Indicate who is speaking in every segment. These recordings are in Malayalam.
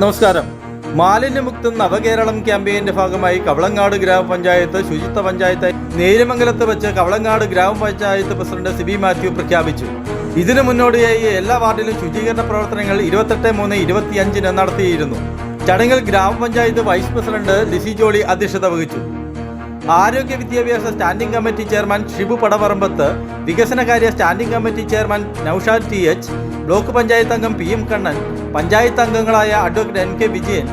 Speaker 1: നമസ്കാരം. മാലിന്യമുക്ത നവകേരളം ക്യാമ്പയിന്റെ ഭാഗമായി കവളങ്ങാട് ഗ്രാമപഞ്ചായത്ത് ശുചിത്വ പഞ്ചായത്തായി നേര്യമംഗലത്ത് വെച്ച് കവളങ്ങാട് ഗ്രാമപഞ്ചായത്ത് പ്രസിഡന്റ് സിബി മാത്യു പ്രഖ്യാപിച്ചു. ഇതിനു മുന്നോടിയായി എല്ലാ വാർഡിലും ശുചീകരണ പ്രവർത്തനങ്ങൾ 28/3/25 നടത്തിയിരുന്നു. ചടങ്ങിൽ ഗ്രാമപഞ്ചായത്ത് വൈസ് പ്രസിഡന്റ് ലിസി ജോളി അധ്യക്ഷത വഹിച്ചു. ആരോഗ്യ വിദ്യാഭ്യാസ standing committee chairman Shibu Padavarambath, വികസനകാര്യ standing committee chairman Naushad TH, block panchayat അംഗം PM കണ്ണൻ, പഞ്ചായത്ത് അംഗങ്ങളായ advocate NK Vijayan,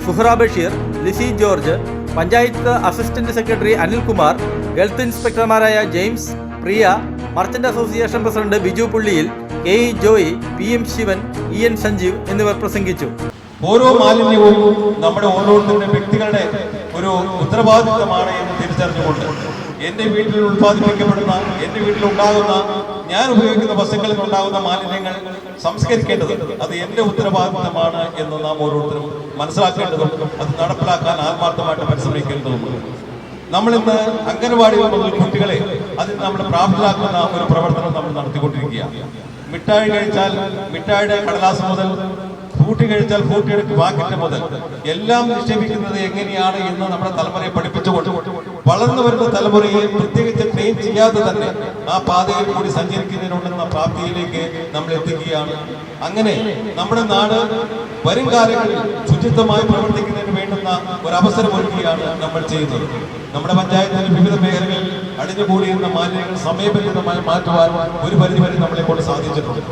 Speaker 1: Suhra Basheer, Lissy George, panchayat assistant secretary Anilkumar, health ഇൻസ്പെക്ടർമാരായ James, Priya, merchant association president Biju Pulliyil, KE Joy, PM Sivan, EN Sanjeev എന്നിവർ പ്രസംഗിച്ചു.
Speaker 2: ഓരോ മാലിന്യവും നമ്മുടെ ഓരോരുത്തരുടെ വ്യക്തികളുടെ ഒരു ഉത്തരവാദിത്തമാണ് എന്ന് തിരിച്ചറിഞ്ഞുകൊണ്ട് എൻ്റെ വീട്ടിൽ ഉത്പാദിപ്പിക്കപ്പെടുന്ന, എൻ്റെ വീട്ടിലുണ്ടാകുന്ന, ഞാൻ ഉപയോഗിക്കുന്ന വസ്തുക്കളിൽ ഉണ്ടാകുന്ന മാലിന്യങ്ങൾ സംസ്കരിക്കേണ്ടത് അത് എൻ്റെ ഉത്തരവാദിത്തമാണ് എന്ന് നാം ഓരോരുത്തരും മനസ്സിലാക്കേണ്ടതും അത് നടപ്പിലാക്കാൻ ആത്മാർത്ഥമായിട്ട് പരിശ്രമിക്കേണ്ടതും. നമ്മളിന്ന് അംഗനവാടികൾ മുതൽ കുട്ടികളെ അതിൽ നമ്മൾ പ്രാപ്തരാക്കുന്ന ഒരു പ്രവർത്തനം നമ്മൾ നടത്തിക്കൊണ്ടിരിക്കുകയാണ്. മിഠായി കഴിച്ചാൽ മിഠായിയുടെ കടലാസ് മുതൽ, കൂട്ടി കഴിച്ചാൽ കൂട്ടിയുടെ പാക്കറ്റ് മുതൽ എല്ലാം നിക്ഷേപിക്കുന്നത് എങ്ങനെയാണ് എന്ന് നമ്മുടെ തലമുറയെ പഠിപ്പിച്ചുകൊണ്ട് വളർന്നു വരുന്ന തലമുറയെ പ്രത്യേകിച്ച് ട്രെയിൻ ചെയ്യാതെ തന്നെ ആ പാതയിൽ കൂടി സഞ്ചരിക്കുന്നതിനുണ്ടെന്ന പ്രാപ്തിയിലേക്ക് നമ്മൾ എത്തിക്കുകയാണ്. അങ്ങനെ നമ്മുടെ നാട് വരും കാലങ്ങളിൽ ശുചിത്വമായി പ്രവർത്തിക്കുന്നതിന് വേണ്ടുന്ന ഒരു അവസരമൊരുക്കുകയാണ് നമ്മൾ ചെയ്യുന്നത്. നമ്മുടെ പഞ്ചായത്തിന്റെ വിവിധ മേഖലകളിൽ അടിഞ്ഞുകൂടിയിരുന്ന മാലിന്യങ്ങൾ സമയബന്ധിതമായി മാറ്റുവാൻ ഒരു പരിധിവരെ നമ്മളെ കൊണ്ട് സാധിച്ചിട്ടുണ്ട്.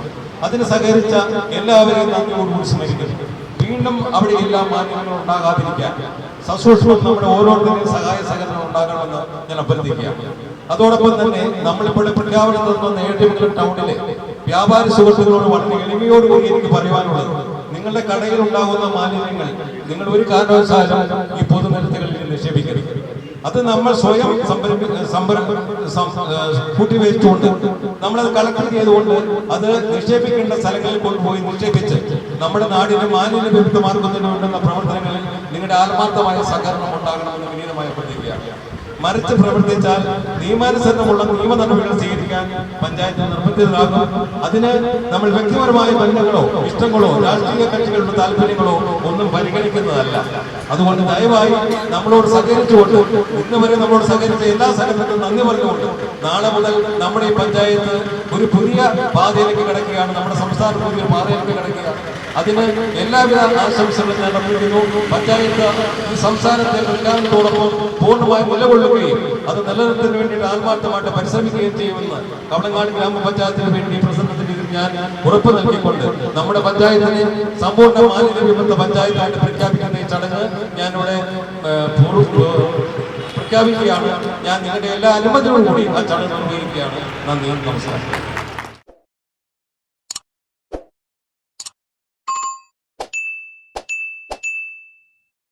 Speaker 2: അതിന് സഹകരിച്ച എല്ലാവരെയും നന്ദിയോടുകൂടി സ്മരിക്കുന്നു. വീണ്ടും അവിടെ എല്ലാ മാലിന്യങ്ങളും ഉണ്ടാകാതിരിക്കാൻ സസൂക്ഷ്മം നമ്മുടെ ഓരോരുത്തരുടെയും സഹായ സഹകരണം ഉണ്ടാകണമെന്ന് ഞാൻ അഭ്യർത്ഥിക്കുകയാണ്. അതോടൊപ്പം തന്നെ നമ്മളിപ്പോൾ പ്രഖ്യാപനം തന്ന നേടിയമംഗലം ടൗണിലെ വ്യാപാരി സുഹൃത്തുക്കളോട് വളരെ എളിമയോടുകൂടി എനിക്ക് പറയുവാനുള്ളത്, നിങ്ങളുടെ കടയിൽ ഉണ്ടാകുന്ന മാലിന്യങ്ങൾ നിങ്ങൾ ഒരു കാരണവശാലും ഈ പൊതുനിരത്തുകളിൽ നിക്ഷേപിക്കരുത്. അത് നമ്മൾ സ്വയം കൂട്ടിവെച്ചുകൊണ്ട് നമ്മളത് കളക്ട് ചെയ്തുകൊണ്ട് അത് നിക്ഷേപിക്കേണ്ട സ്ഥലങ്ങളിൽ കൊണ്ടുപോയി നിക്ഷേപിച്ച് നമ്മുടെ നാടിന് മാലിന്യ വിമുക്തമാക്കുന്നതിന് വേണ്ടുന്ന പ്രവർത്തനങ്ങളിൽ നിങ്ങളുടെ ആത്മാർത്ഥമായ സഹകരണം ഉണ്ടാകണമെന്ന് വിനീതമായി അഭ്യർത്ഥിക്കുകയാണ്. മറിച്ച് പ്രവർത്തിച്ചാൽ നിയമാനുസരണമുള്ള നിയമ നടപടികൾ സ്വീകരിക്കാൻ പഞ്ചായത്ത് നിർബന്ധിതരാകും. അതിന് നമ്മൾ വ്യക്തിപരമായ ബന്ധങ്ങളോ ഇഷ്ടങ്ങളോ രാഷ്ട്രീയ കക്ഷികളുടെ താല്പര്യങ്ങളോ ഒന്നും പരിഗണിക്കുന്നതല്ല. അതുകൊണ്ട് ദയവായി നമ്മളോട് സഹകരിച്ചുകൊണ്ട്, ഇന്ന് വരെ നമ്മളോട് സഹകരിച്ച എല്ലാ സംഘടനകൾക്കും നന്ദി പറഞ്ഞുകൊണ്ട്, നാളെ മുതൽ നമ്മുടെ ഈ പഞ്ചായത്ത് ഒരു പുതിയ പാതയിലേക്ക് കിടക്കുകയാണ്. നമ്മുടെ സംസ്ഥാനത്ത് പുതിയ പാതയിലേക്ക് കിടക്കുകയാണ്. അതിന് എല്ലാവിധ ആശംസകളും ഞാൻ അർപ്പിക്കുന്നു. പഞ്ചായത്ത് ഈ സംസ്ഥാനത്തെ പ്രഖ്യാപനത്തോടൊപ്പം പൂർണ്ണമായി നിലകൊള്ളുകയും അത് നിലനിർത്തുന്നതിന് വേണ്ടിയിട്ട് ആത്മാർത്ഥമായിട്ട് പരിശ്രമിക്കുകയും ചെയ്യുമെന്ന് കവളങ്ങാട് ഗ്രാമപഞ്ചായത്തിന് വേണ്ടി പ്രസിഡന്റിന് ഞാൻ ഉറപ്പ് നൽകിക്കൊണ്ട് നമ്മുടെ പഞ്ചായത്തിനെ സമ്പൂർണ്ണ മാലിന്യ വിമുക്ത പഞ്ചായത്തായിട്ട് പ്രഖ്യാപിക്കുന്ന ഈ ചടങ്ങ് ഞാനിവിടെ പ്രഖ്യാപിക്കുകയാണ്. ഞാൻ നിങ്ങളുടെ എല്ലാ അനുമതിയോടും കൂടി ആ ചടങ്ങ് നിർവഹിക്കുകയാണ്. നന്ദി, നമസ്കാരം.